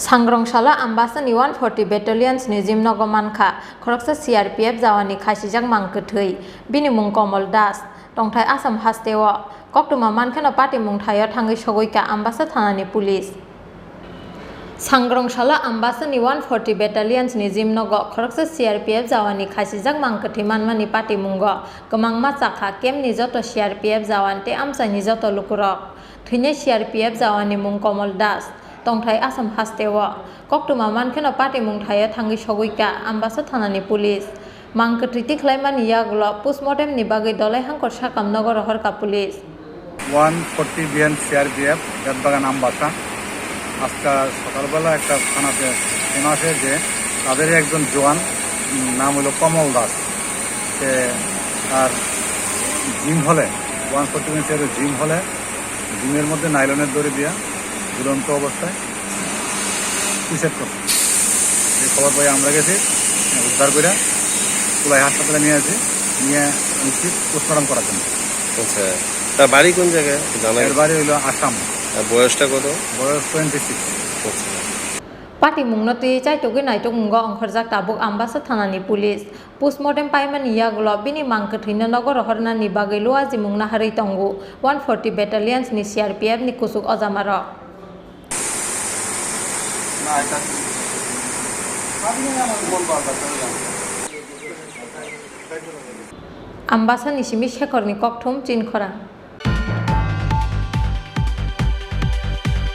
सांग्रंशाला आम्बासानि 140 बेटालियन्स नि जिमनगर मानखा खरकसा CRPF जावानि खासिजाक मांकथै बिनि मुं कमल दास तंथाय आसाम हास्टेव कक्टुमा मानखेनो पार्टी मुं थायो थाङै सगैका आम्बासा थानानि पुलिस सांग्रंशाला आम्बासानि 140 बेटालियन्स नि जिमनगर खरकसा CRPF जावानि खासिजाक मांकथै मानमानि पार्टी मुंग गमांमा चाखा केमनि जत CRPF जावानते आमसानि जत लुकुरक थैने CRPF जावानि मुं कमल दास तंथाय आसाम हास्टेव कक्टुमा मानखेनो पार्टी मुं थायो थाङै सगैका आम्बासा थानानि पुलिस मांकथै तिख्लायमानि यागल पोस्टमर्टेम नि बागै दलाय हांखर साकाम नगर हरका पुलिस 140 বিএন CRPF বেতবাগান আমবাসা আজকে সকালবেলা একটা থানাতে ফোন আসে যে তাদের একজন জওয়ান নাম হলো কমল দাস সে আর জিম হলে 140 বিএন জিম হলে জিমের মধ্যে নাইলনের দড়ি দিয়া ঝুলন্ত অবস্থায় সুইসাইড করছে এই খবর পাই আমরা গেছি উদ্ধার করে কুলাই হাসপাতালে নিয়ে আসি নিয়ে পোস্টমর্টম করার জন্য। আচ্ছা, তার বাড়ি কোন জায়গায় জানা? এর বাড়ি হইলো আসাম। বয়সটা কত? বয়স 26। पार्टी मुंगनो तुई चाइटोगै नाइटोग मुंग अंखरजाक ताबुक आम्बासा थानानि पुलिस पोस्टमर्टेम पाइमानि यागल बिनि मांकथैनो नगर हरनानि बागै लोआजि मुंना हारै तंगु 140 बेटालियन्स नि CRPF नि कुसुक अजामार आम्बासा निसिमि शेखरनि ककथुम चिनखरा।